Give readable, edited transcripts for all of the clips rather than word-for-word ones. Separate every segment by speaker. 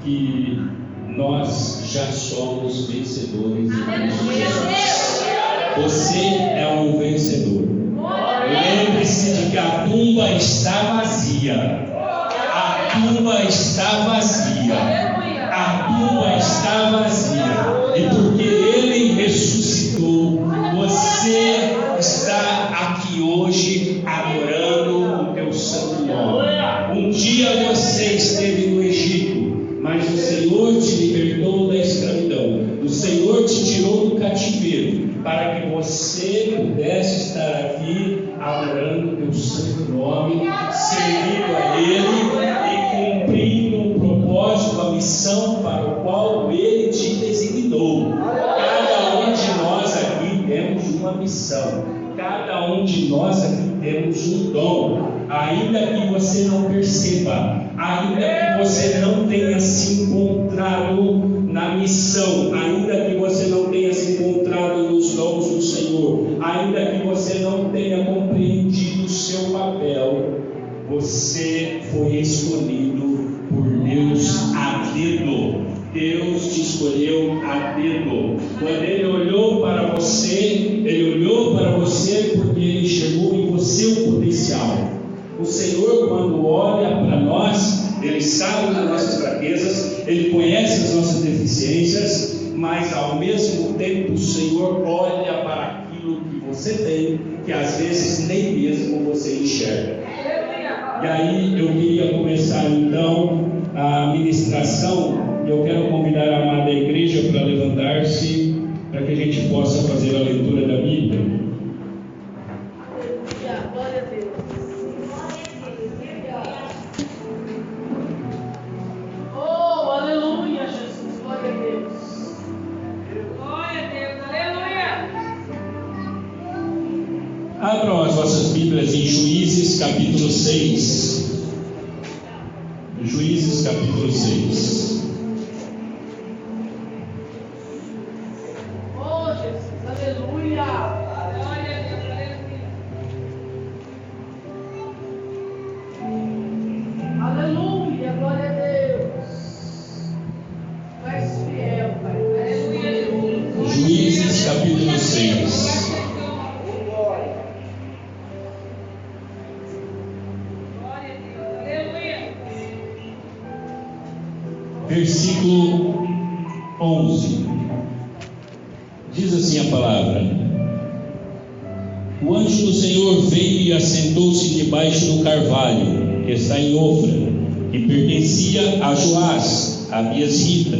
Speaker 1: que nós já somos vencedores em Cristo Jesus. Você é um vencedor. Lembre-se de que a tumba está vazia. A tumba está vazia. A tumba está vazia. E porque Ele ressuscitou, você está aqui hoje adorando o teu santo nome. Um dia você esteve no Egito, mas o Senhor te libertou da escravidão. O Senhor te tirou do cativeiro para que você pudesse estar aqui adorando o teu santo nome, servindo a Ele e cumprindo o propósito, a missão para o qual Ele te designou. Cada um de nós aqui temos uma missão. Cada um de nós aqui temos um dom. Ainda que você não perceba, ainda que você não tenha se encontrado na missão, ainda que você não tenha se encontrado nos dons do Senhor, ainda que você não tenha compreendido o seu papel, você foi escolhido por Deus a dedo. Deus te escolheu a dedo. Quando Ele olhou para você, Ele olhou para você porque Ele enxergou em você o potencial. O Senhor, quando olha para nós, Ele sabe das nossas fraquezas, Ele conhece as nossas deficiências, mas ao mesmo tempo o Senhor olha para aquilo que você tem, que às vezes nem mesmo você enxerga. E aí eu queria começar então a ministração. Eu quero convidar a amada igreja para levantar-se, para que a gente possa fazer a leitura da Bíblia.
Speaker 2: Glória a Deus. Oh, aleluia, Jesus. Glória a Deus. Glória a Deus. Aleluia.
Speaker 1: Abram as vossas Bíblias em Juízes capítulo 6. Juízes capítulo 6.
Speaker 2: Oh, Jesus. Aleluia. Glória a Deus. Aleluia. Glória a Deus. Tu és fiel, Pai. Aleluia.
Speaker 1: Juízes capítulo 6. Versículo 11. Diz assim a palavra: O anjo do Senhor veio e assentou-se debaixo do carvalho, que está em Ofra, que pertencia a Joás, a Biasrita,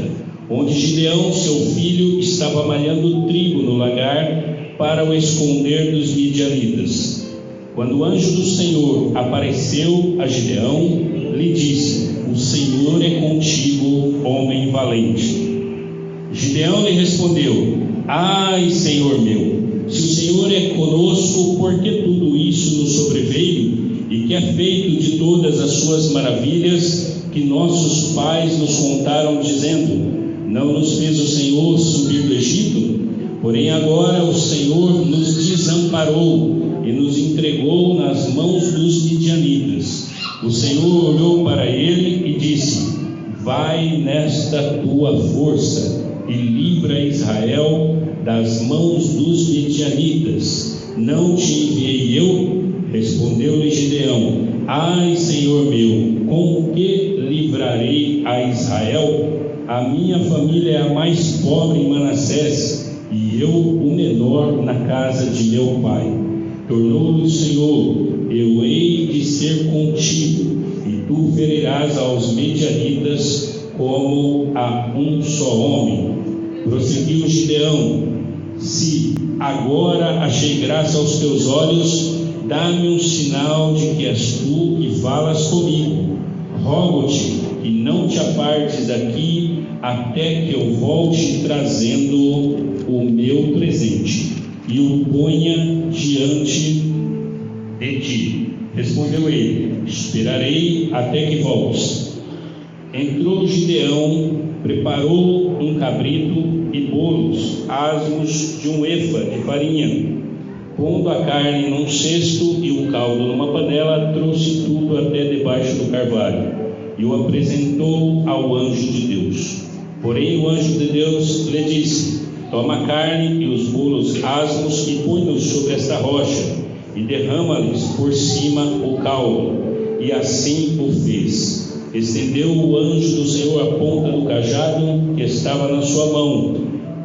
Speaker 1: onde Gideão, seu filho, estava malhando trigo no lagar para o esconder dos midianitas. Quando o anjo do Senhor apareceu a Gideão, lhe disse: O Senhor é contigo, homem valente. Gideão lhe respondeu: Ai, Senhor meu, se o Senhor é conosco, por que tudo isso nos sobreveio? E que é feito de todas as suas maravilhas que nossos pais nos contaram, dizendo: Não nos fez o Senhor subir do Egito? Porém agora o Senhor nos desamparou e nos entregou nas mãos dos midianitas. O Senhor olhou para ele e disse: Vai nesta tua força e livra Israel das mãos dos midianitas. Não te enviei eu? Respondeu-lhe Gideão: Ai, Senhor meu, com que livrarei a Israel? A minha família é a mais pobre em Manassés, e eu o menor na casa de meu pai. Tornou-lhe o Senhor: Eu hei de ser contigo, e tu ferirás aos midianitas como a um só homem. Prosseguiu Gideão: Se agora achei graça aos teus olhos, dá-me um sinal de que és tu que falas comigo. Rogo-te que não te apartes daqui até que eu volte trazendo o meu presente e o ponha diante de ti. Respondeu ele: Esperarei até que voltes. Entrou Gideão, preparou um cabrito e bolos, asmos de um efa de farinha. Pondo a carne num cesto e o caldo numa panela, trouxe tudo até debaixo do carvalho. e o apresentou ao anjo de Deus. Porém o anjo de Deus lhe disse: toma a carne e os bolos asmos e põe-nos sobre esta rocha, e derrama-lhes por cima o caldo. E assim o fez. Estendeu o anjo do Senhor a ponta do cajado que estava na sua mão,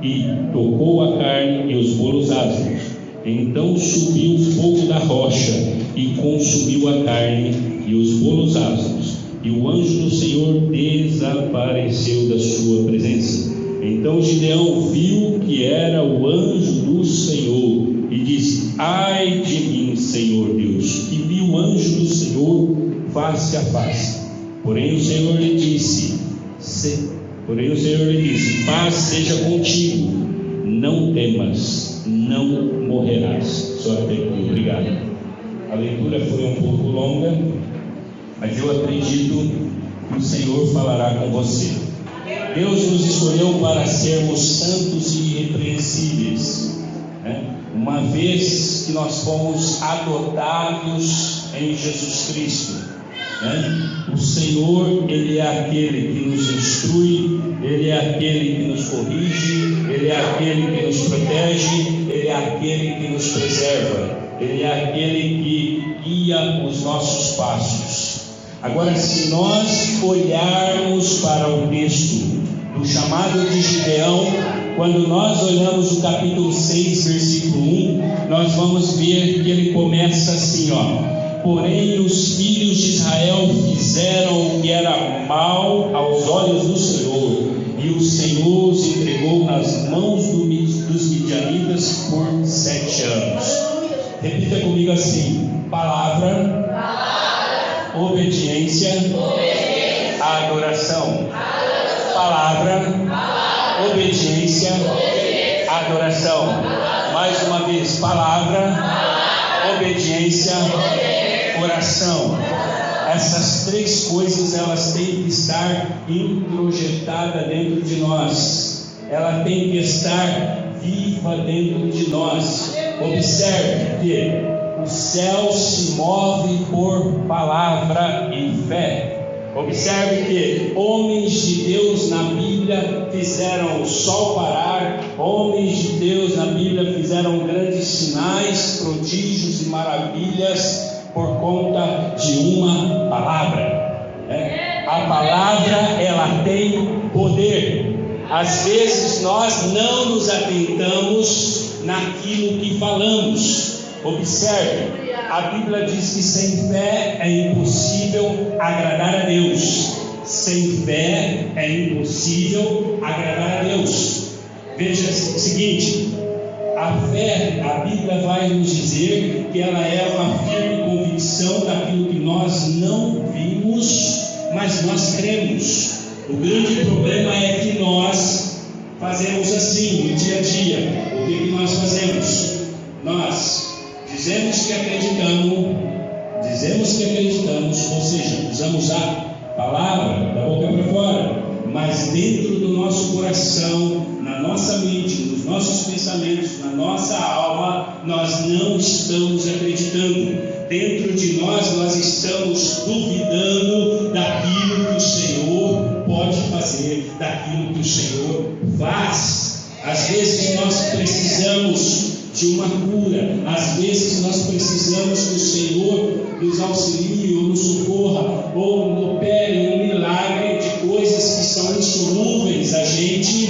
Speaker 1: e tocou a carne e os bolos asmos. Então subiu fogo da rocha e consumiu a carne e os bolos asmos, e o anjo do Senhor desapareceu da sua presença. Então Gideão viu que era o anjo do Senhor e disse: ai de mim, Senhor Deus, que vi o anjo do Senhor face a face. Porém o Senhor lhe disse: paz seja contigo, não temas, não morrerás. Só até aqui, obrigado. A leitura foi um pouco longa, mas eu acredito que o Senhor falará com você. Deus nos escolheu para sermos santos e irrepreensíveis, né? Uma vez que nós fomos adotados em Jesus Cristo, né? O Senhor, Ele é aquele que nos instrui, Ele é aquele que nos corrige, Ele é aquele que nos protege, Ele é aquele que nos preserva, Ele é aquele que guia os nossos passos. Agora, se nós olharmos para o texto do chamado de Gideão, quando nós olhamos o capítulo 6, versículo 1, nós vamos ver que ele começa assim, porém os filhos de Israel fizeram o que era mal aos olhos do Senhor, e o Senhor os entregou nas mãos dos midianitas por 7 anos. Repita comigo assim: palavra, obediência, adoração. Palavra, obediência, adoração. Mais uma vez: palavra, obediência, oração. Essas 3 coisas, elas têm que estar introjetadas dentro de nós. Ela tem que estar viva dentro de nós. Observe que o céu se move por palavra e fé. Observe que homens de Deus na Bíblia fizeram o sol parar, homens de Deus na Bíblia fizeram grandes sinais, prodígios e maravilhas por conta de uma palavra. A palavra, ela tem poder. Às vezes nós não nos atentamos naquilo que falamos. Observe, a Bíblia diz que sem fé é impossível agradar a Deus. Sem fé é impossível agradar a Deus. Veja o seguinte: a fé, a Bíblia vai nos dizer que ela é uma firme convicção daquilo que nós não vimos, mas nós cremos. O grande problema é que nós fazemos assim no dia a dia. O que nós fazemos? Nós dizemos que acreditamos, ou seja, usamos a palavra da boca para fora, mas dentro do nosso coração, na nossa mente, nos nossos pensamentos, na nossa alma, nós não estamos acreditando. Dentro de nós estamos duvidando daquilo que o Senhor pode fazer, daquilo que o Senhor faz. Às vezes nós precisamos de uma cura, às vezes nós precisamos que o Senhor nos auxilie ou nos socorra ou opere um milagre de coisas que são insolúveis a gente,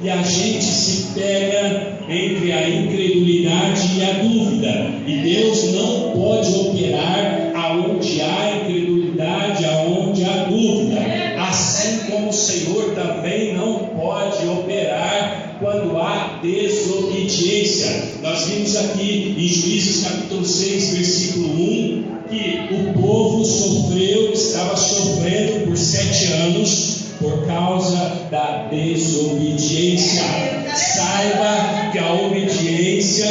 Speaker 1: e a gente se pega entre a incredulidade e a dúvida, e Deus não pode operar aonde há incredulidade, aonde há dúvida, assim como o Senhor também não pode operar quando há desobediência. Nós vimos aqui em Juízes capítulo 6, versículo 1, que o povo estava sofrendo por 7 anos por causa da desobediência. Saiba que a obediência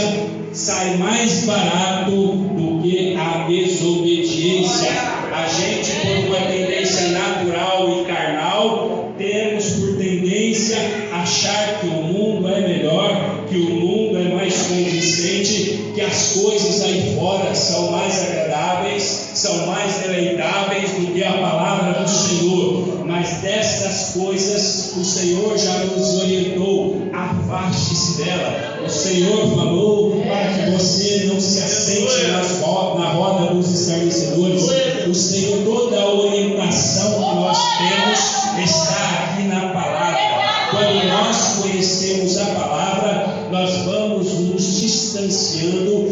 Speaker 1: sai mais barato do que a desobediência. A gente, por uma tendência natural e carnal, temos por tendência achar que o mundo é melhor, que o mundo é mais convincente, que as coisas aí fora são mais agradáveis, são mais deleitáveis do que a palavra do Senhor. Estas coisas o Senhor já nos orientou, afaste-se dela. O Senhor falou para que você não se assente na roda dos escarnecedores. O Senhor, toda a orientação que nós temos está aqui na palavra. Quando nós conhecemos a palavra, nós vamos nos distanciando,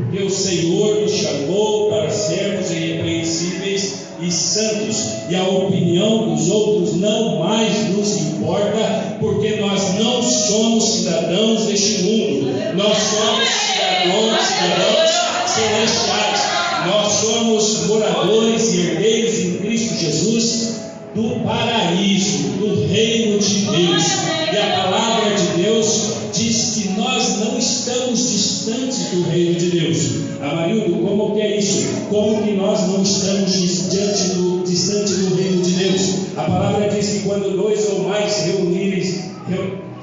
Speaker 1: porque o Senhor nos chamou para sermos irrepreensíveis e santos, e a opinião dos outros não mais nos importa, porque nós não somos cidadãos deste mundo, nós somos cidadãos celestiais, nós somos moradores e herdeiros em Cristo Jesus do paraíso, do reino de Deus. E a palavra de Deus diz que nós não estamos distantes do reino de Deus. Amarildo, como que é isso? Como que nós não estamos distante do reino de Deus? A palavra diz que quando dois ou mais se reunirem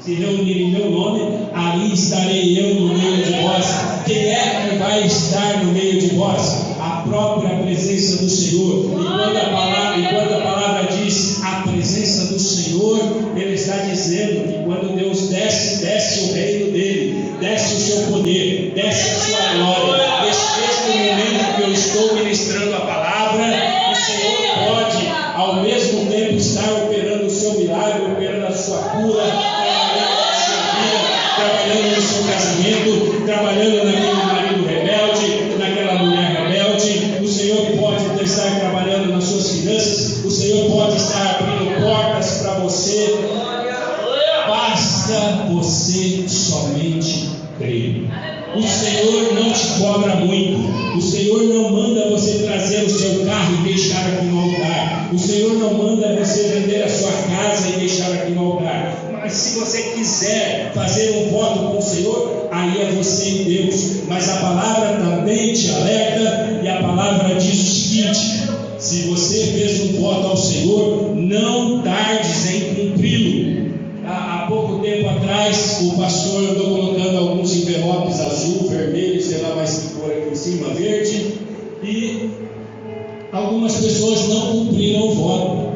Speaker 1: em meu nome, ali estarei eu no meio de vós. Quem é que vai estar no meio de vós? A própria presença do Senhor. E quando a palavra diz a presença do Senhor, ele está dizendo que quando Deus desce o reino dele, desce o seu poder, desce a sua glória. Neste momento que eu estou ministrando a palavra, o Senhor pode ao mesmo tempo estar operando o seu milagre, operando a sua cura, trabalhando no seu casamento, trabalhando naquele marido rebelde, naquela mulher rebelde. O Senhor pode estar trabalhando nas suas finanças, o Senhor pode estar abrindo portas para você. Basta você somente crer. O Senhor não te cobra muito. O Senhor não manda você trazer o seu carro e deixar aqui no altar. O Senhor não manda você vender a sua casa e deixar aqui no altar. Mas se você quiser fazer um voto com o Senhor, aí é você e Deus. Mas a palavra também te alerta, e a palavra diz o seguinte: se você fez um voto ao Senhor, não tardes em cumpri-lo. Há pouco tempo atrás, o pastor andou colocando alguns envelopes azul, vermelho, sei lá mais que cor aqui em cima, verde, e algumas pessoas não cumpriram o voto.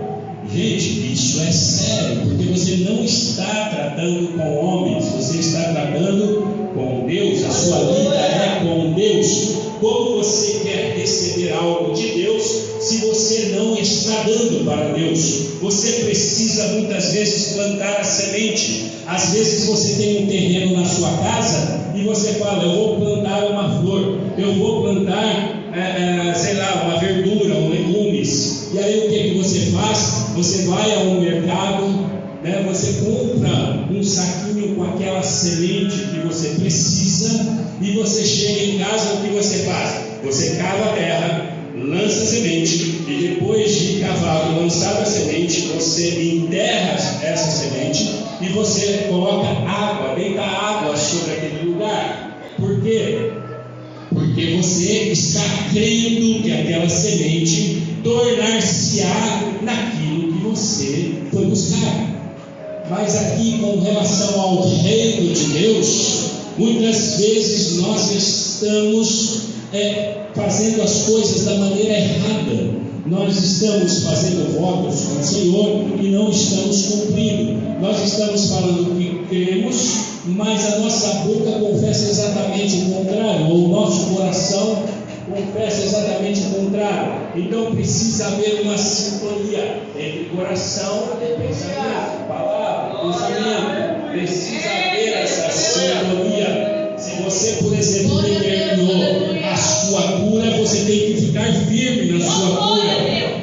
Speaker 1: Gente, isso é sério, porque você não está tratando com homens, você está tratando com Deus. A sua vida é com Deus. Como você quer receber algo de Deus se você não está dando para Deus? Você precisa muitas vezes plantar a semente. Às vezes você tem um terreno na sua casa e você fala: eu vou plantar uma flor, eu vou plantar uma verdura, legumes. E aí o que você faz? Você vai ao mercado, você compra um saquinho com aquela semente que você precisa, e você chega em casa, o que você faz? Você cava a terra, lança a semente, e depois de cavado, lançado a semente, você enterra essa semente e você coloca água, deita água sobre aquele lugar. Por quê? Porque você está crendo que aquela semente tornar-se-á naquilo que você foi buscar. Mas aqui, com relação ao reino de Deus, muitas vezes nós estamos fazendo as coisas da maneira errada. Nós estamos fazendo votos com o Senhor e não estamos cumprindo. Nós estamos falando que cremos, mas a nossa boca confessa exatamente o contrário, ou o nosso coração confessa exatamente o contrário. Então precisa haver uma sintonia entre coração e pensamento, palavra, pensamento. Precisa haver essa sintonia. Se você, por exemplo, determinou a sua cura, você tem que ficar firme na sua cura.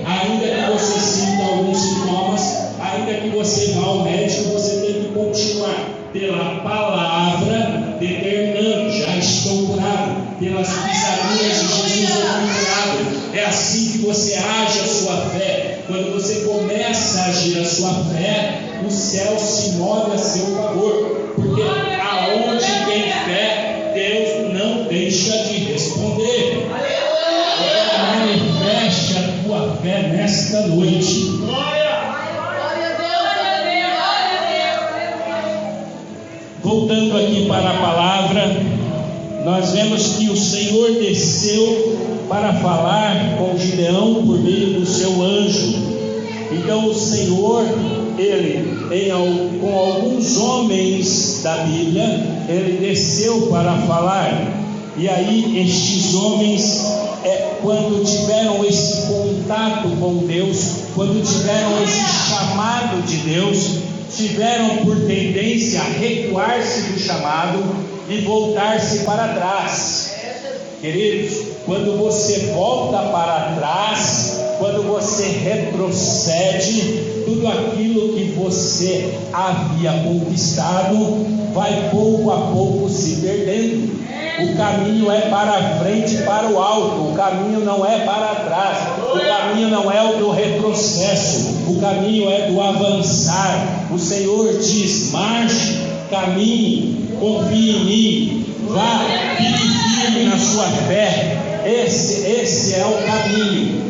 Speaker 1: Ainda que você sinta alguns sintomas, ainda que você vá ao médico, você tem que continuar pela palavra, determinando: já estou curado. Pelas pisaduras de Jesus eu fui curado. É assim que você age a sua fé. Quando você começa a agir a sua fé, o céu se move a seu favor. Porque aonde tem fé, Deus não deixa de responder. Manifeste a tua fé nesta noite. Voltando aqui para a palavra, nós vemos que o Senhor desceu para falar com Gideão por meio do seu anjo. Então o Senhor com alguns homens da Bíblia, ele desceu para falar. E aí estes homens, quando tiveram esse contato com Deus, quando tiveram esse chamado de Deus, tiveram por tendência a recuar-se do chamado e voltar-se para trás. Queridos, quando você volta para trás, quando você retrocede, tudo aquilo que você havia conquistado vai pouco a pouco se perdendo. O caminho é para frente, para o alto. O caminho não é para trás. O caminho não é o do retrocesso. O caminho é do avançar. O Senhor diz: marche, caminhe, confie em mim, vá, fique firme na sua fé. Esse é o caminho.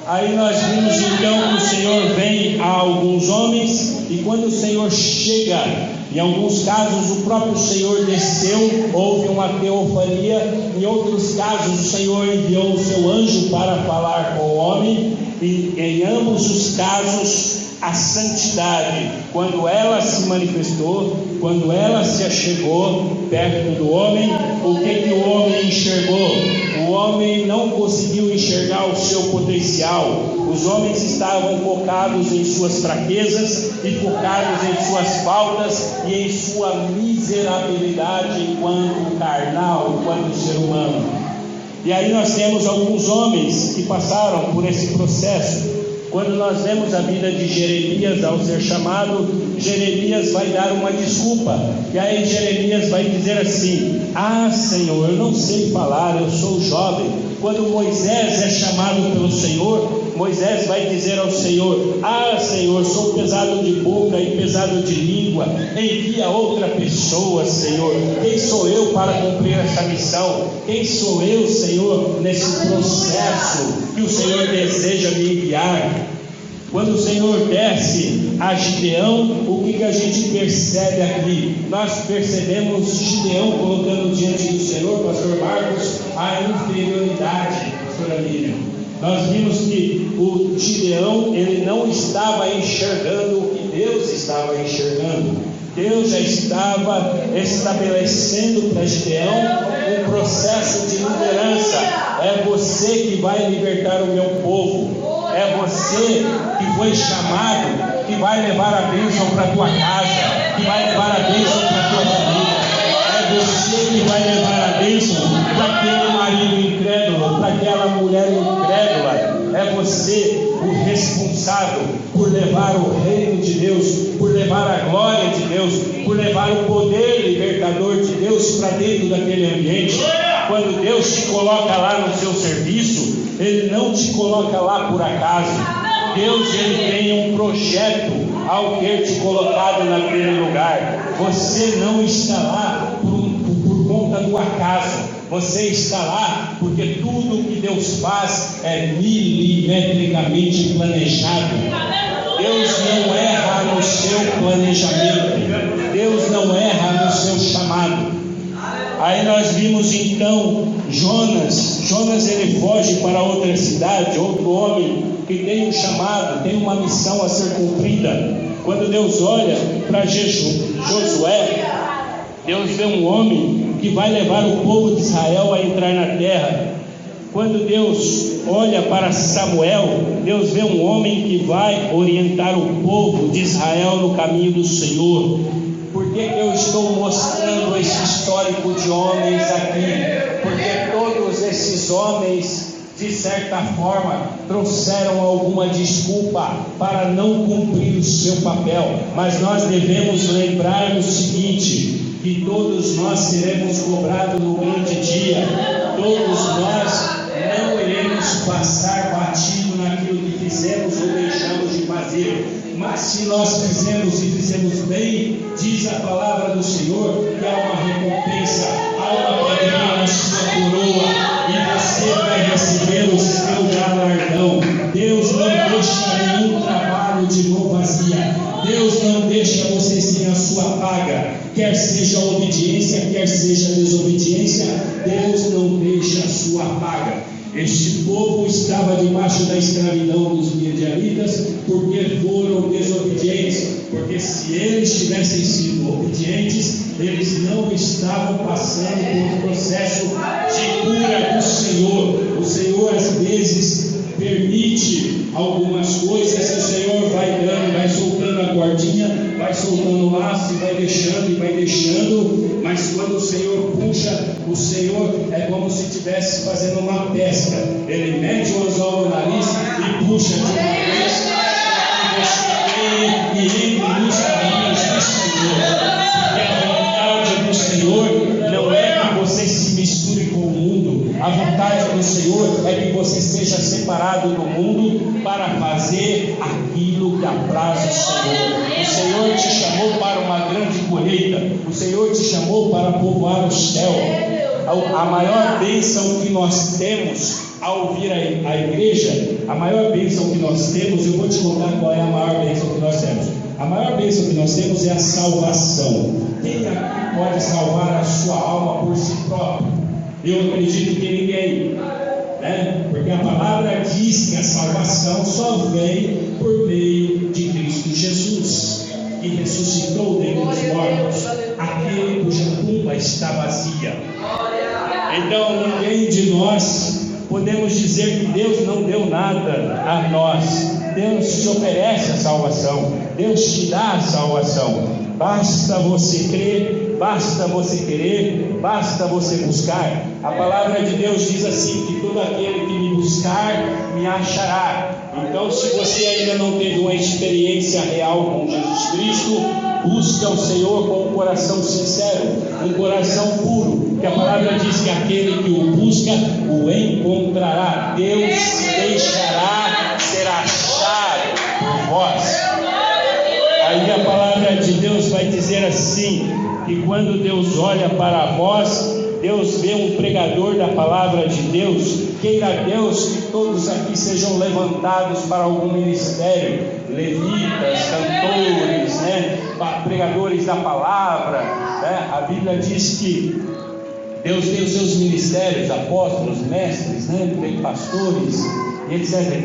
Speaker 1: Aí nós vimos então que o Senhor vem a alguns homens, e quando o Senhor chega, em alguns casos o próprio Senhor desceu, houve uma teofania. Em outros casos o Senhor enviou o seu anjo para falar com o homem, e em ambos os casos a santidade, quando ela se manifestou, quando ela se achegou perto do homem, o que o homem enxergou? O homem não conseguiu enxergar o seu potencial. Os homens estavam focados em suas fraquezas e focados em suas faltas e em sua miserabilidade enquanto carnal, enquanto ser humano. E aí nós temos alguns homens que passaram por esse processo. Quando nós vemos a vida de Jeremias, ao ser chamado, Jeremias vai dar uma desculpa. E aí Jeremias vai dizer assim: ah, Senhor, eu não sei falar, eu sou jovem. Quando Moisés é chamado pelo Senhor, Moisés vai dizer ao Senhor: ah, Senhor, sou pesado de boca e pesado de língua, envia outra pessoa, Senhor. Quem sou eu para cumprir essa missão? Quem sou eu, Senhor, nesse processo que o Senhor deseja me enviar? Quando o Senhor desce a Gideão, o que a gente percebe aqui? Nós percebemos Gideão colocando diante do Senhor, pastor Marcos, a inferioridade, pastora Miriam. Nós vimos que o Gideão, ele não estava enxergando o que Deus estava enxergando. Deus já estava estabelecendo para Gideão um processo de liderança. É você que vai libertar o meu povo. É você que foi chamado, que vai levar a bênção para a tua casa, que vai levar a bênção para a tua família. É você que vai levar a bênção para aquele marido incrédulo, para aquela mulher incrédula. É você o responsável por levar o reino de Deus, por levar a glória de Deus, por levar o poder libertador de Deus para dentro daquele ambiente. Quando Deus te coloca lá no seu serviço, Ele não te coloca lá por acaso. Deus, Ele tem um projeto ao ter te colocado naquele lugar. Você não está lá por conta do acaso. Você está lá porque tudo que Deus faz é milimetricamente planejado. Deus não erra no seu planejamento. Deus não erra no seu chamado. Aí nós vimos então Jonas ele foge para outra cidade, outro homem que tem um chamado, tem uma missão a ser cumprida. Quando Deus olha para Josué, Deus vê um homem que vai levar o povo de Israel a entrar na terra. Quando Deus olha para Samuel, Deus vê um homem que vai orientar o povo de Israel no caminho do Senhor. Por que eu estou mostrando esse histórico de homens aqui? Porque todos esses homens, de certa forma, trouxeram alguma desculpa para não cumprir o seu papel. Mas nós devemos lembrar o seguinte: que todos nós seremos cobrados no grande dia. Todos nós não iremos passar batido naquilo que fizemos ou deixamos de fazer. Mas se nós fizemos e fizemos bem, diz a palavra do Senhor que há uma recompensa, há uma pedrinha na sua coroa, e você vai receber o seu galardão. Deus não deixa nenhum trabalho de mão vazia. Deus não deixa você sem a sua paga. Quer seja obediência, quer seja desobediência, Deus não deixa a sua paga. Este povo estava debaixo da escravidão dos midianitas porque foram desobedientes. porque se eles tivessem sido obedientes, eles não estavam passando por um processo de cura do Senhor. O Senhor às vezes permite algumas coisas que o Senhor vai dando, vai soltando a cordinha, vai soltando o laço e vai deixando, mas quando o Senhor puxa, o Senhor é como se estivesse fazendo uma pesca. Ele mete o anzol no nariz e puxa de uma vez para que você venha e entre nos caminhos do Senhor. Porque a vontade do Senhor não é que você se misture com o mundo. A vontade do Senhor é que você seja separado do mundo para fazer aquilo que apraz o Senhor. O Senhor te chamou para uma grande colheita. O Senhor te chamou para povoar o céu. A maior bênção que nós temos ao vir à igreja, a maior bênção que nós temos, eu vou te contar qual é a maior bênção que nós temos. A maior bênção que nós temos é a salvação. Quem aqui pode salvar a sua alma por si próprio? Eu acredito que ninguém, né? Porque a palavra diz que a salvação só vem por meio de Cristo Jesus, que ressuscitou dentre os mortos, aquele cuja tumba está vazia. Então ninguém de nós podemos dizer que Deus não deu nada a nós. Deus te oferece a salvação, Deus te dá a salvação. Basta você crer, basta você querer, basta você buscar. A palavra de Deus diz assim, que todo aquele que me buscar, me achará. Então, se você ainda não teve uma experiência real com Jesus Cristo, busca o Senhor com um coração sincero, um coração puro, que a palavra diz que aquele que o busca, o encontrará. Deus deixará ser achado por vós. Aí a palavra de Deus vai dizer assim, que quando Deus olha para vós, Deus vê um pregador da palavra de Deus. Queira Deus que todos aqui sejam levantados para algum ministério, levitas, cantores, né? Pregadores da palavra, né? A Bíblia diz que Deus tem os seus ministérios, apóstolos, mestres, né? Tem pastores, etc.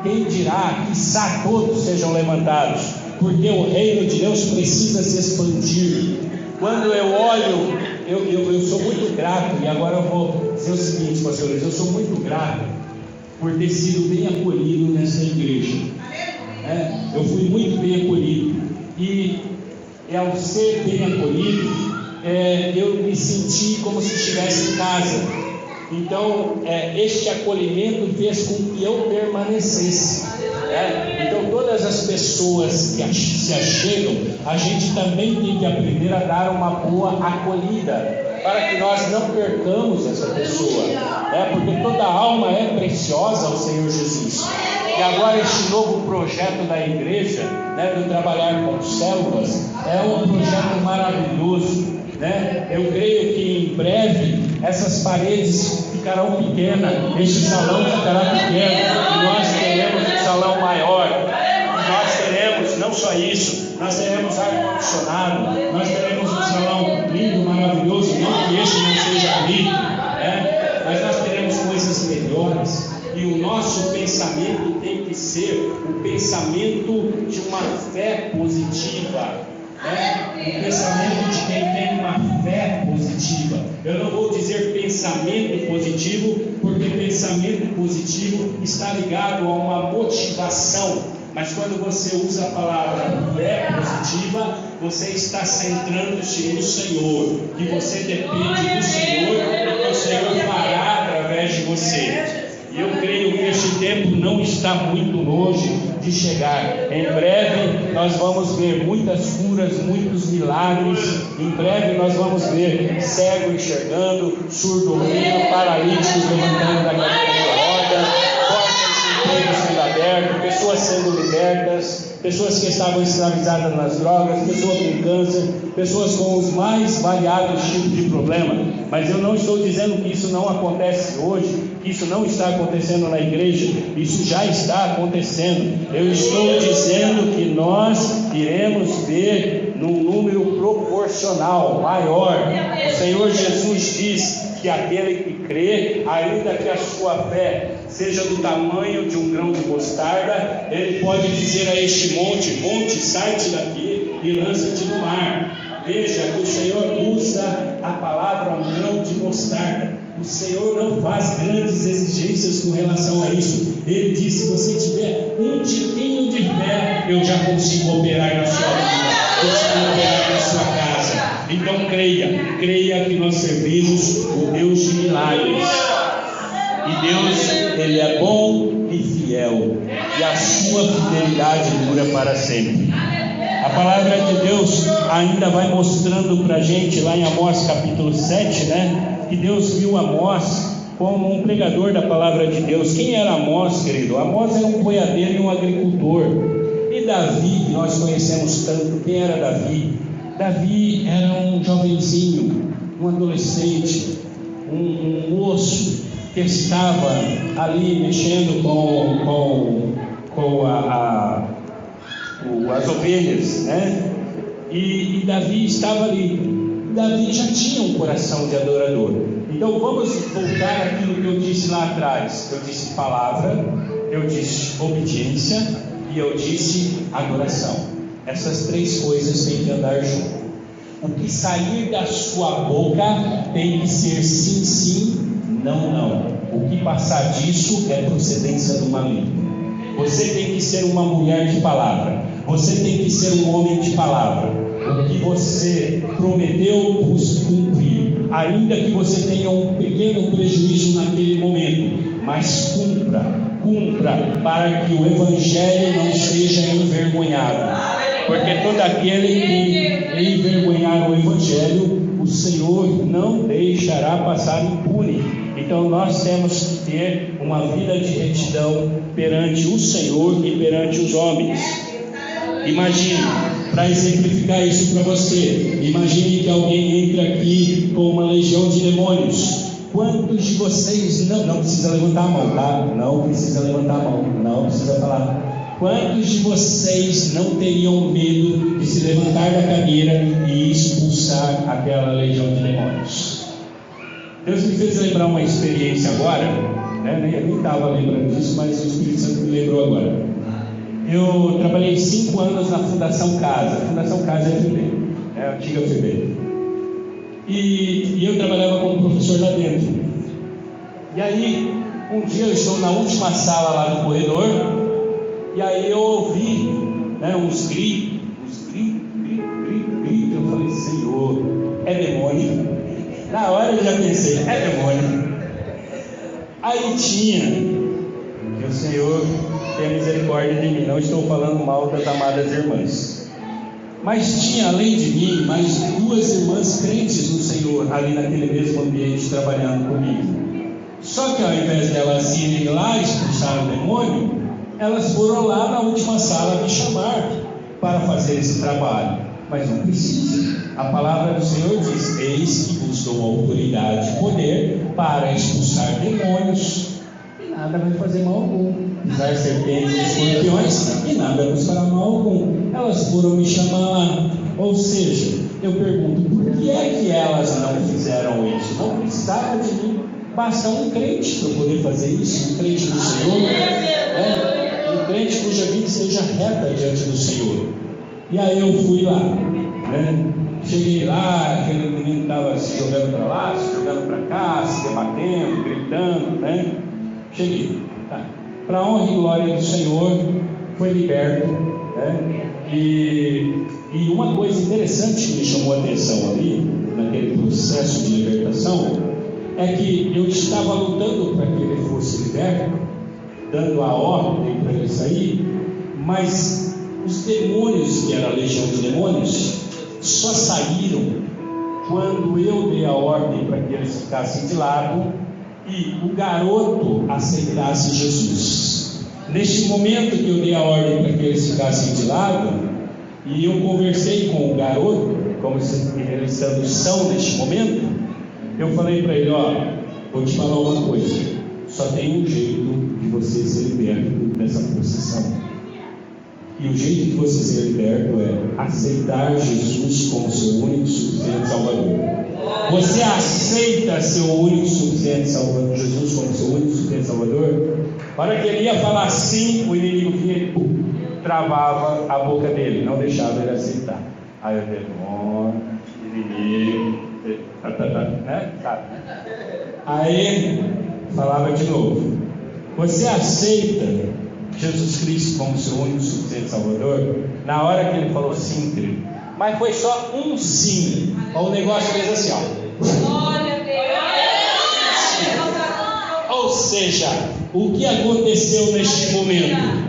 Speaker 1: Quem dirá, quiçá todos sejam levantados, porque o reino de Deus precisa se expandir. Quando eu olho, eu sou muito grato, e agora eu vou dizer o seguinte, pastores, eu sou muito grato por ter sido bem acolhido nessa igreja. Eu fui muito bem acolhido, e ao ser bem acolhido, eu me senti como se estivesse em casa. Então, este acolhimento fez com que eu permanecesse. Então, todas as pessoas que se achegam, a gente também tem que aprender a dar uma boa acolhida, para que nós não percamos essa pessoa, porque toda alma é preciosa ao Senhor Jesus. E agora este novo projeto da igreja, do trabalhar com células, é um projeto maravilhoso. Eu creio que em breve essas paredes ficarão pequenas, este salão ficará pequeno, e nós teremos um salão maior. Nós teremos não só isso, nós teremos ar-condicionado, nós teremos um salão lindo, maravilhoso, não que este não seja rico, mas nós teremos coisas melhores. E o nosso pensamento tem que ser o pensamento de uma fé positiva. O pensamento de quem tem uma fé positiva. Eu não vou dizer pensamento positivo, porque pensamento positivo está ligado a uma motivação. Mas quando você usa a palavra fé positiva, você está centrando-se no Senhor, que você depende do Senhor e que o Senhor fará através de você. E eu creio que este tempo não está muito longe de chegar. Em breve nós vamos ver muitas curas, muitos milagres. Em breve nós vamos ver cego enxergando, surdo ouvindo, paralíticos levantando da cadeira de roda, portas de emprego sendo abertas, pessoas sendo libertas, pessoas que estavam escravizadas nas drogas, pessoas com câncer, pessoas com os mais variados tipos de problema. Mas eu não estou dizendo que isso não acontece hoje, que isso não está acontecendo na igreja. Isso já está acontecendo. Eu estou dizendo que nós iremos ver num número proporcional maior. O Senhor Jesus diz que aquele que crê, ainda que a sua fé seja do tamanho de um grão de mostarda, ele pode dizer a este monte: monte, sai-te daqui e lança-te no mar. Veja que o Senhor usa a palavra um grão de mostarda. O Senhor não faz grandes exigências com relação a isso. Ele diz: se você tiver um tiquinho de fé, eu já consigo operar na sua vida, consigo operar na sua casa. Então creia que nós servimos o Deus de milagres. E Deus, Ele é bom e fiel, e a sua fidelidade dura para sempre. A palavra de Deus ainda vai mostrando para a gente lá em Amós capítulo 7, que Deus viu Amós como um pregador da palavra de Deus. Quem era Amós, querido? Amós era um boiadeiro e um agricultor. E Davi, que nós conhecemos tanto, quem era Davi? Davi era um jovenzinho, um adolescente, um moço que estava ali mexendo com as ovelhas, e Davi estava ali. Davi já tinha um coração de adorador. Então vamos voltar àquilo que eu disse lá atrás. Eu disse palavra, eu disse obediência e eu disse adoração. Essas três coisas têm que andar junto. O que sair da sua boca tem que ser sim, sim, não, não. O que passar disso é procedência do maligno. Você tem que ser uma mulher de palavra. Você tem que ser um homem de palavra. O que você prometeu, busque cumprir. Ainda que você tenha um pequeno prejuízo naquele momento, mas cumpra, para que o Evangelho não seja envergonhado. Porque todo aquele que envergonhar o Evangelho, o Senhor não deixará passar impune. Então nós temos que ter uma vida de retidão perante o Senhor e perante os homens. Imagine, para exemplificar isso para você, imagine que alguém entra aqui com uma legião de demônios. Quantos de vocês, não precisa levantar a mão, tá? Não precisa levantar a mão, não precisa falar. Quantos de vocês não teriam medo de se levantar da cadeira e expulsar aquela legião de demônios? Deus me fez lembrar uma experiência agora, nem estava lembrando disso, mas o Espírito Santo me lembrou agora. Eu trabalhei 5 anos na Fundação Casa. A Fundação Casa é a FEB, a antiga FEB. E eu trabalhava como professor lá dentro. E aí, um dia eu estou na última sala lá do corredor, e aí eu ouvi uns gritos. Eu falei: Senhor, é demônio. Na hora eu já pensei: é demônio. Aí tinha, que o Senhor tenha misericórdia de mim, não estou falando mal das amadas irmãs, mas tinha além de mim mais 2 irmãs crentes no Senhor ali naquele mesmo ambiente trabalhando comigo. Só que ao invés de elas irem lá expulsar o demônio, elas foram lá na última sala me chamar para fazer esse trabalho. Mas não precisa. A palavra do Senhor diz: eis que vos dou autoridade e poder para expulsar demônios, e nada vai fazer mal algum. Pisar serpentes e escorpiões, e nada vos fará mal algum. Elas foram me chamar lá. Ou seja, eu pergunto: por que é que elas não fizeram isso? Não precisava de mim. Basta um crente para poder fazer isso, um crente do Senhor, um crente cuja vida seja reta diante do Senhor. E aí eu fui lá, cheguei lá, aquele menino estava se jogando para lá, se jogando para cá, se debatendo, gritando, cheguei, para a honra e glória do Senhor, foi liberto, e uma coisa interessante que me chamou a atenção ali, naquele processo de libertação, é que eu estava lutando para que ele fosse liberto, dando a ordem para ele sair, mas os demônios, que era a legião de demônios, só saíram quando eu dei a ordem para que eles ficassem de lado e o garoto aceitasse Jesus. Neste momento que eu dei a ordem para que eles ficassem de lado, e eu conversei com o garoto, como eles são neste momento, eu falei para ele: vou te falar uma coisa, só tem um jeito de você ser liberto dessa possessão. E o jeito de você ser liberto é aceitar Jesus como seu único e suficiente Salvador. Você aceita seu único e suficiente Salvador, Jesus como seu único e suficiente Salvador? A hora que ele ia falar sim, o inimigo vinha e travava a boca dele, não deixava ele aceitar. Aí o demônio, inimigo, né? Sabe? Aí falava de novo: você aceita Jesus Cristo como seu único suficiente Salvador? Na hora que ele falou sim, querido, mas foi só um sim, o negócio fez assim, ó.
Speaker 2: Glória a Deus.
Speaker 1: Ou seja, o que aconteceu neste momento?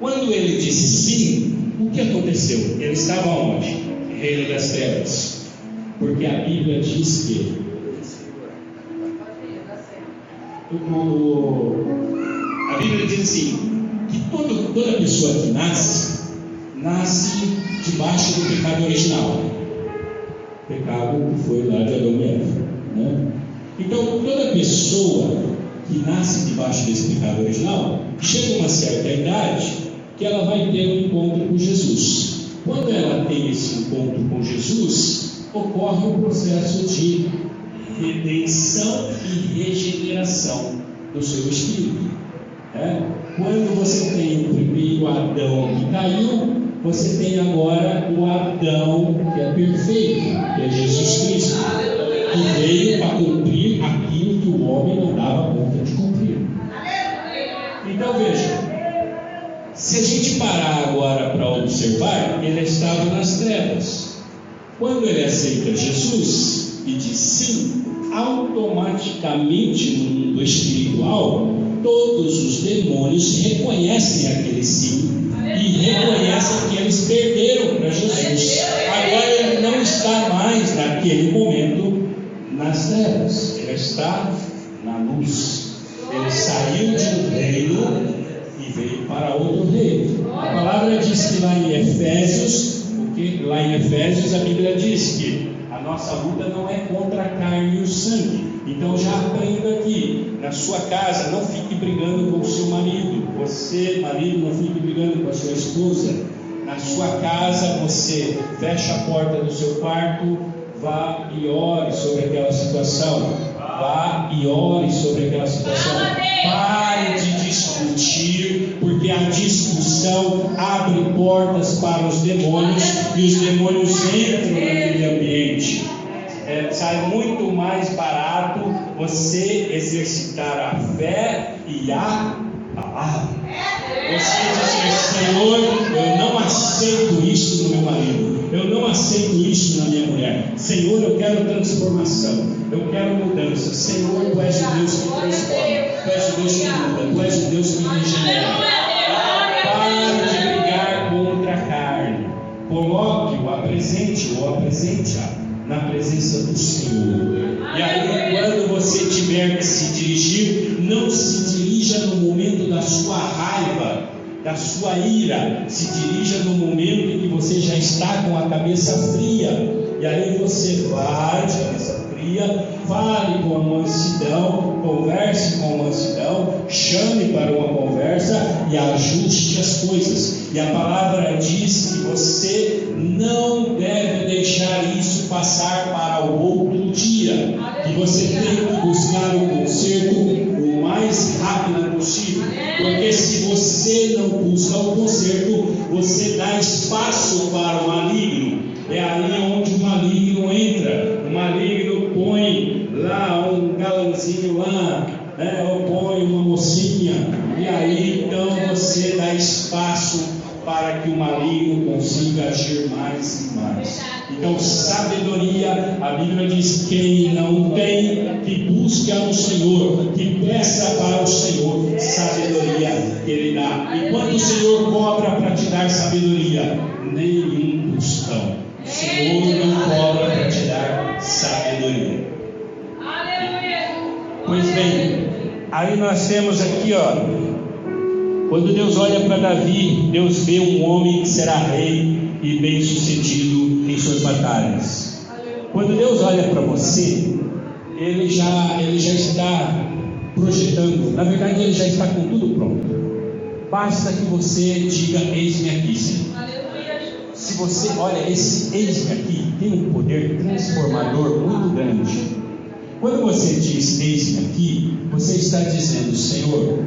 Speaker 1: Quando ele disse sim, o que aconteceu? Ele estava onde? Reino das trevas. Porque a Bíblia diz que a Bíblia diz assim, que toda pessoa que nasce debaixo do pecado original. O pecado que foi lá de Adão e Eva, né? Então toda pessoa que nasce debaixo desse pecado original, chega a uma certa idade que ela vai ter um encontro com Jesus. Quando ela tem esse encontro com Jesus, ocorre um processo de redenção e regeneração do seu espírito. Quando você tem o primeiro Adão que caiu, você tem agora o Adão que é perfeito, que é Jesus Cristo, que veio para cumprir aquilo que o homem não dava conta de cumprir. Então veja, se a gente parar agora para observar, ele estava nas trevas. Quando ele aceita Jesus e diz sim, automaticamente no mundo espiritual, todos os demônios reconhecem aquele sim e reconhecem que eles perderam para Jesus. Agora ele não está mais naquele momento nas trevas, ele está na luz. Ele saiu de um reino e veio para outro reino. A palavra diz que lá em Efésios, a Bíblia diz que a nossa luta não é contra a carne e o sangue. Então já aprenda aqui, na sua casa, não fique brigando com o seu marido. Você, marido, não fique brigando com a sua esposa. Na sua casa, você fecha a porta do seu quarto, vá e ore sobre aquela situação. Vá e ore sobre aquela situação. Pare de discutir, porque a discussão abre portas para os demônios e os demônios entram naquele ambiente. Sai muito mais barato você exercitar a fé e a palavra. Você dizer: Senhor, eu não aceito isso no meu marido, eu não aceito isso na minha mulher. Senhor, eu quero transformação, eu quero mudança. Senhor, Tu és o Deus que transforma, Tu és o Deus que muda, Tu és o Deus que regenera. Pare de brigar contra a carne. Coloque-o, apresente-o ou apresente-a na presença do Senhor. E aí, quando você tiver que se dirigir, não se dirija no momento da sua raiva, da sua ira. Se dirija no momento em que você já está com a cabeça fria. E aí você vai de cabeça fria, fale com a mansidão, converse com a mansidão, chame para uma conversa e ajuste as coisas. E a palavra diz que você não deve deixar isso passar para o outro dia, que você tem que buscar o conserto o mais rápido possível, porque se você não busca o conserto, você dá espaço para o maligno. É aí onde o maligno entra. O maligno põe lá um galanzinho lá, ou põe uma mocinha, e aí então você dá espaço para que o maligno consiga agir mais e mais. Então, sabedoria, a Bíblia diz: quem não tem, que busque ao Senhor, que peça para o Senhor sabedoria que Ele dá. E quando o Senhor cobra para te dar sabedoria, nenhum tostão. O Senhor não cobra para te dar sabedoria. Pois bem, aí nós temos aqui, quando Deus olha para Davi, Deus vê um homem que será rei e bem sucedido em suas batalhas. Quando Deus olha para você, Ele já está projetando, na verdade Ele já está com tudo pronto. Basta que você diga: eis-me aqui, Senhor. Se você olha, esse eis-me aqui tem um poder transformador muito grande. Quando você diz eis-me aqui, você está dizendo: Senhor,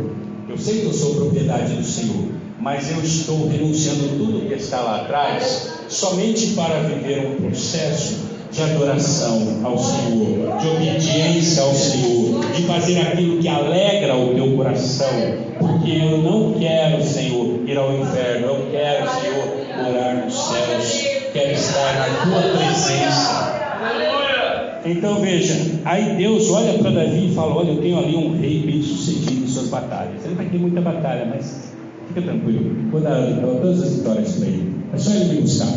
Speaker 1: eu sei que eu sou propriedade do Senhor, mas eu estou renunciando tudo que está lá atrás, somente para viver um processo de adoração ao Senhor, de obediência ao Senhor, de fazer aquilo que alegra o teu coração, porque eu não quero, Senhor, ir ao inferno, eu quero, Senhor, morar nos céus, quero estar na tua presença. Então veja, aí Deus olha para Davi e fala: olha, eu tenho ali um rei bem sucedido em suas batalhas. Ele vai ter muita batalha, mas fica tranquilo, vou dar todas as vitórias para ele. É só ele me buscar,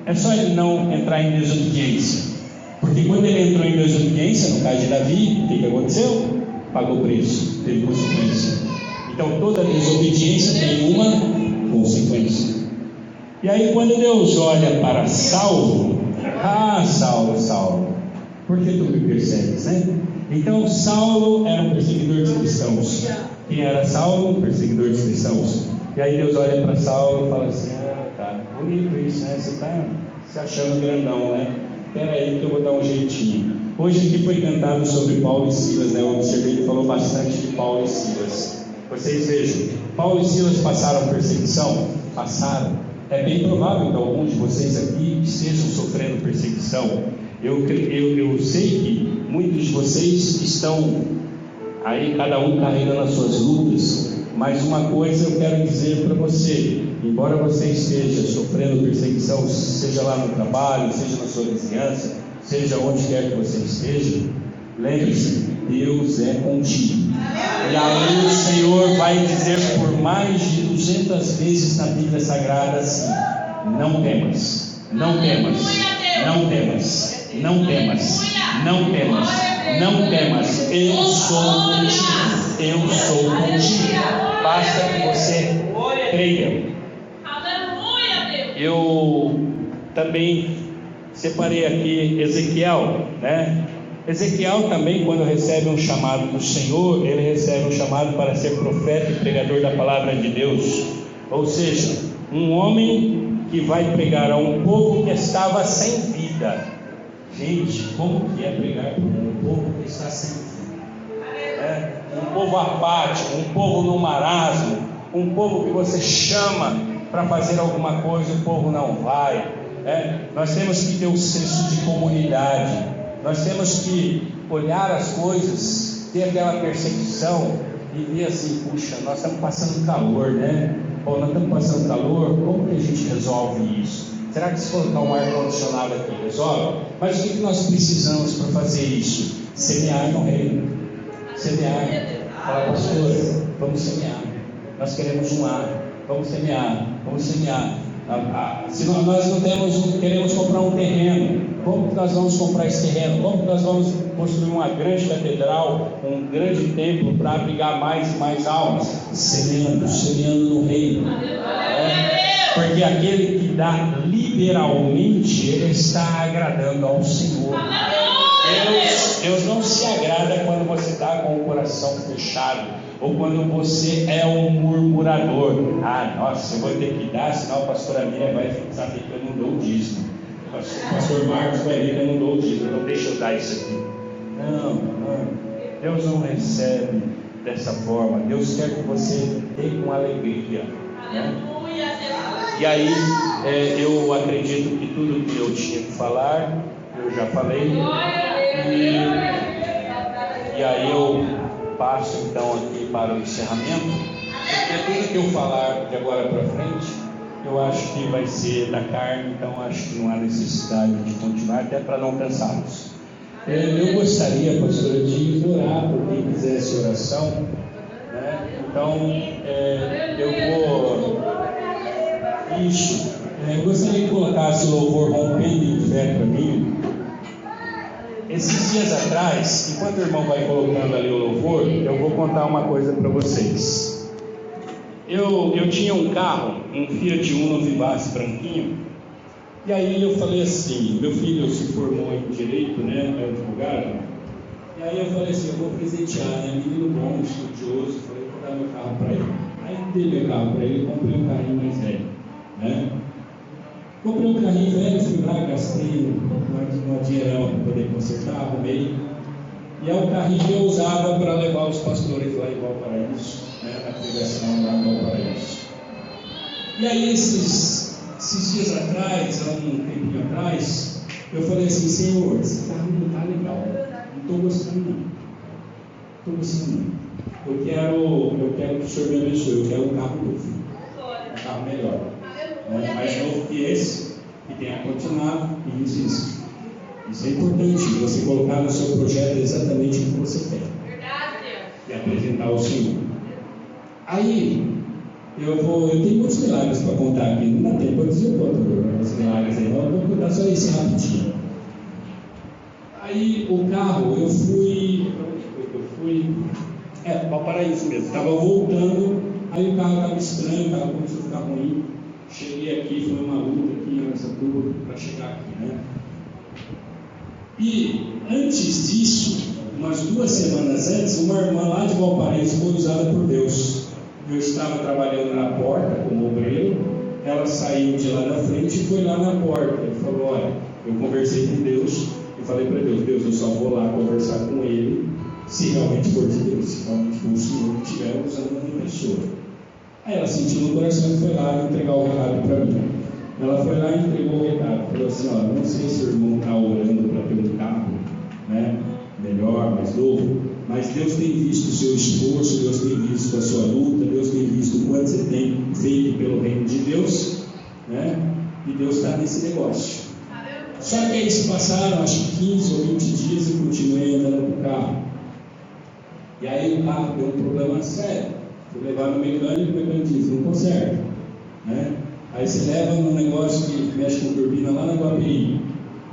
Speaker 1: é só ele não entrar em desobediência. Porque quando ele entrou em desobediência, no caso de Davi, o que aconteceu? Pagou preço, teve consequência. Então toda desobediência tem uma consequência. E aí quando Deus olha para Saulo: Saulo, por que tu me persegues, né? Então Saulo era um perseguidor de cristãos. Quem era Saulo? Um perseguidor de cristãos. E aí Deus olha para Saulo e fala assim: tá bonito isso, né? Você está se achando grandão, né? Espera aí que eu vou dar um jeitinho. Hoje aqui foi cantado sobre Paulo e Silas, né? Eu observei que falou bastante de Paulo e Silas. Vocês vejam, Paulo e Silas passaram perseguição? Passaram. É bem provável que alguns de vocês aqui estejam sofrendo perseguição. Eu sei que muitos de vocês estão aí, cada um carregando as suas lutas, mas uma coisa eu quero dizer para você: embora você esteja sofrendo perseguição, seja lá no trabalho, seja na sua vizinhança, seja onde quer que você esteja, lembre-se, Deus é contigo. E aí o Senhor vai dizer por mais de 200 vezes na Bíblia Sagrada assim: não temas, não temas, não temas, não temas, não temas, não temas, eu sou contigo, eu sou contigo, basta que você creia. Eu também separei aqui Ezequiel, né? Ezequiel também, quando recebe um chamado do Senhor, ele recebe um chamado para ser profeta e pregador da palavra de Deus. Ou seja, um homem que vai pregar a um povo que estava sem vida. Gente, como que é pregar para um povo que está sem vida? Um povo apático, um povo no marasmo, um povo que você chama para fazer alguma coisa, o povo não vai. Nós temos que ter um senso de comunidade. Nós temos que olhar as coisas, ter aquela percepção e ver assim: puxa, nós estamos passando calor, né? Ou nós estamos passando calor, como que a gente resolve isso? Será que se colocar um ar-condicionado aqui resolve? Mas o que nós precisamos para fazer isso? Semear no reino. Semear. Fala: pastor, vamos semear. Nós queremos um ar. Vamos semear. Vamos semear. Se nós não queremos comprar um terreno, como que nós vamos comprar esse terreno? Como que nós vamos construir uma grande catedral, um grande templo para abrigar mais e mais almas? Semeando no reino. Porque aquele que dá liberalmente, ele está agradando ao Senhor. Deus não se agrada quando você está com o coração fechado, ou quando você é um murmurador. Nossa, eu vou ter que dar, senão a pastora Miriam vai saber que eu não dou o dízimo. O pastor Marcos vai ver que eu não dou o dízimo, então deixa eu dar isso aqui. Não, Deus não recebe dessa forma. Deus quer que você dê com alegria, né? E aí, eu acredito que tudo que eu tinha que falar, eu já falei. E aí eu passo então aqui para o encerramento, porque tudo que eu falar de agora para frente, eu acho que vai ser da carne, então acho que não há necessidade de continuar, até para não cansá-los. Eu gostaria, pastora, de orar por quem quisesse oração, né? Então, eu gostaria que colocasse o louvor Rompendo em Fé para mim. Esses dias atrás, enquanto o irmão vai colocando ali o louvor, eu vou contar uma coisa para vocês. Eu tinha um carro, um Fiat Uno Vivace branquinho, e aí eu falei assim: meu filho se formou em Direito, né, é advogado, e aí eu falei assim: eu vou presentear, né, menino bom, estudioso, falei: vou dar meu carro para ele. Aí dei meu carro para ele, comprei um carrinho mais velho, né? Comprei um carrinho velho, fui lá, gastei um dinheirão para poder consertar, arrumei. E é o carrinho que eu usava para levar os pastores lá em Valparaíso, né, na pregação lá em Valparaíso. E aí, esses dias atrás, há um tempinho atrás, eu falei assim: Senhor, esse carro não está legal, não estou gostando não. Estou gostando não. Eu quero que o Senhor me abençoe, eu quero um carro novo, um carro melhor, né, mais novo que esse, que tenha ar-condicionado e isso. Isso é importante, você colocar no seu projeto exatamente o que você quer. Verdade. E apresentar ao Senhor. Aí, eu tenho muitos milagres para contar aqui. Não dá tempo, eu dizer o quanto os milagres aí. Eu vou contar só esse rapidinho. Aí, o carro, eu fui. Valparaíso mesmo. Estava voltando, aí o carro estava estranho, o carro começou a ficar ruim. Cheguei aqui, foi uma luta aqui nessa curva para chegar aqui, né? E antes disso, umas 2 semanas antes, uma irmã lá de Valparaíso foi usada por Deus. Eu estava trabalhando na porta como obreiro, ela saiu de lá da frente e foi lá na porta. Ele falou: olha, eu conversei com Deus e falei para Deus: Deus, eu só vou lá conversar com ele se realmente for de Deus, se realmente for o Senhor que estiver usando a minha pessoa. Aí ela sentiu no coração e foi lá entregar o recado para mim. Ela foi lá e entregou o recado, falou assim: ó, não sei se o irmão está orando para ter um carro, né, melhor, mais novo, mas Deus tem visto o seu esforço, Deus tem visto a sua luta, Deus tem visto o quanto você tem feito pelo reino de Deus, né, e Deus está nesse negócio. Só que aí se passaram, acho que 15 ou 20 dias e continuei andando com o carro. E aí o carro deu um problema sério. Fui levar no mecânico, o mecânico disse: não conserta, né? Aí você leva num negócio que mexe com turbina lá na Guapiri.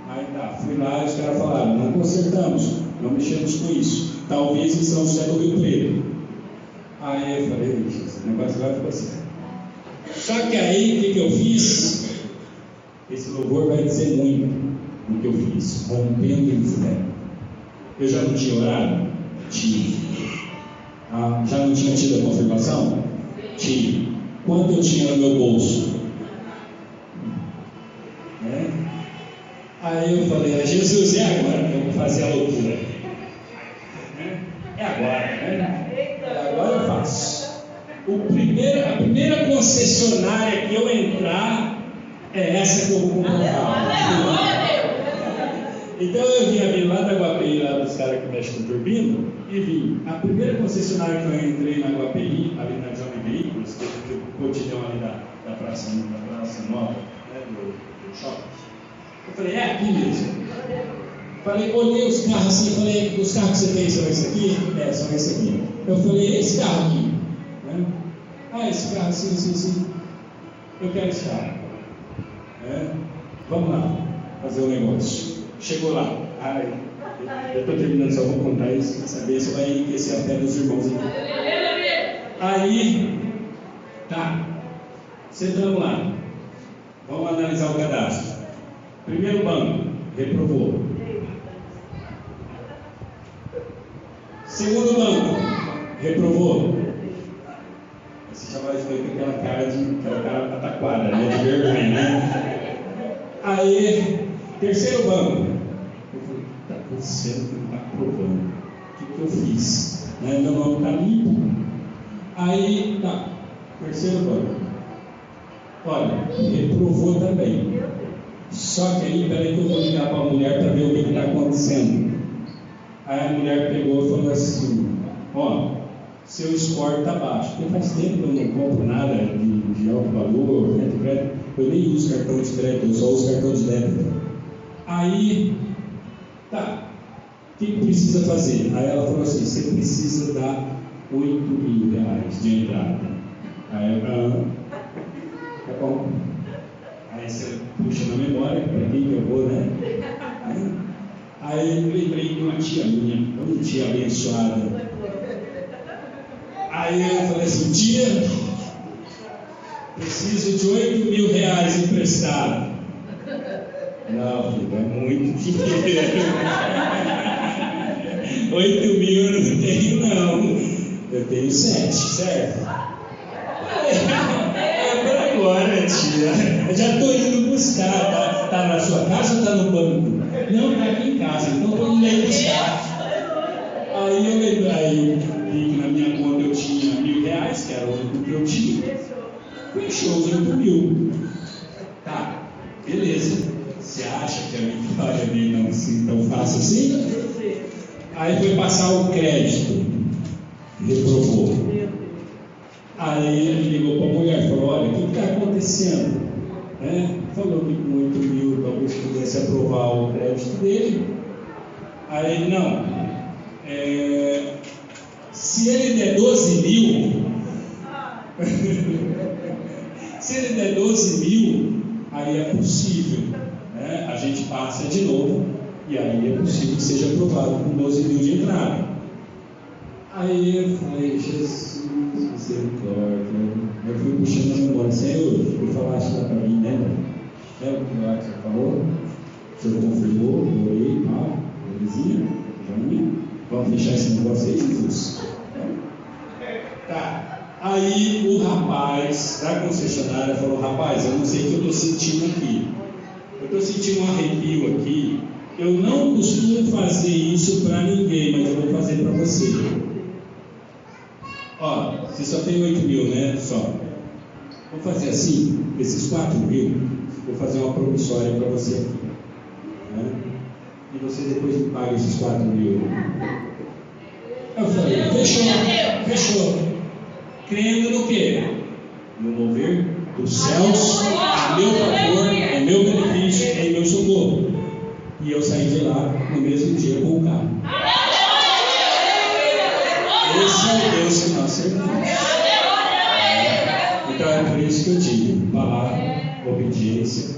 Speaker 1: Aí tá, fui lá e os caras falaram: não consertamos, não mexemos com isso. Talvez em São José do Rio Preto. Aí eu falei: esse negócio vai ficar assim. Só que aí o que eu fiz? Esse louvor vai dizer muito do que eu fiz, rompendo em fé. Eu já não tinha orado? Tinha. Já não tinha tido a confirmação? Tinha. Quanto eu tinha no meu bolso? Aí eu falei: Jesus, é agora que eu vou fazer a loucura. É agora, né? Agora eu faço. A primeira concessionária que eu entrar é essa que eu vou comprar. Então eu vim lá da Guapiri, lá dos caras que mexem com turbina, e vim. A primeira concessionária que eu entrei na Guapiri, ali na Johnny Veículos, que é o cotidiano ali da Praça Nova, né, do shopping. Eu falei: é aqui mesmo. Falei, olhei os carros assim, falei: os carros que você tem são esse aqui? É, são esse aqui. Eu falei: esse carro aqui, né? Ah, esse carro, sim. Eu quero esse carro. Vamos lá, fazer o negócio. Chegou lá. Ai, eu estou terminando, só vou contar isso, para saber se vai enriquecer a fé dos irmãos aqui. Aí, tá, sentamos lá. Vamos analisar o cadastro. Primeiro banco, reprovou. Segundo banco, reprovou. Você já vai ver com aquela cara pataquada, né? De vergonha, né? Aí, terceiro banco. Eu falei: o que está acontecendo que não está aprovando? O que eu fiz? Meu nome está limpo. Aí, tá, terceiro banco. Olha, reprovou também. Só que aí, peraí que eu vou ligar para a mulher para ver o que está acontecendo. Aí a mulher pegou e falou assim: ó, seu score está baixo. Porque faz tempo que eu não compro nada de alto valor, crédito. Eu nem uso cartão de crédito, eu só uso cartão de débito. Aí, tá, o que precisa fazer? Aí ela falou assim: você precisa dar R$8.000 de entrada. Aí eu, tá bom. Aí você puxa na memória, para quem que eu vou, né? Aí eu lembrei de uma tia minha, uma tia abençoada. Aí eu falei assim: tia, preciso de R$8.000 emprestado. Não, filho, é muito dinheiro. 8.000 eu não tenho, não. Eu tenho 7, certo? Para agora, tia. Eu já estou indo buscar. Tá na sua casa ou está no banco? Não, está aqui em casa. Então estou indo aí buscar. Aí eu vi que na minha conta eu tinha R$1.000, que era o que eu tinha. Fechou os 8.000. Tá, beleza. Você acha que a vitória dele não assim tão fácil assim? Aí foi passar o crédito, reprovou. Aí ele ligou para a mulher e falou: olha, o que está acontecendo? Falou que com 8.000 talvez pudesse aprovar o crédito dele. Aí ele: não, se ele der 12.000, se ele der 12.000, aí é possível, a gente passa de novo, e aí é possível que seja aprovado com 12.000 de entrada. Aí eu falei: Jesus, misericórdia. Eu fui puxando a memória: Senhor, eu falaste lá para mim, né? O que lá que você falou? O senhor confirmou, eu orei, mal, belezinha, joinha. Vamos fechar esse negócio aí, Jesus? Tá. Aí o rapaz da concessionária falou: rapaz, eu não sei o que eu estou sentindo aqui. Eu estou sentindo um arrepio aqui. Eu não costumo fazer isso para ninguém, mas eu vou fazer para você. Ó, você só tem 8.000, né? Só. Vou fazer assim, esses 4.000, vou fazer uma promissória para você aqui. E você depois me paga esses 4.000. Eu falei: fechou. Crendo no quê? No mover dos céus, a meu favor, em meu benefício, em meu socorro. E eu saí de lá no mesmo dia com o carro. Esse é o Deus que nós servimos. Então é por isso que eu digo: palavra, obediência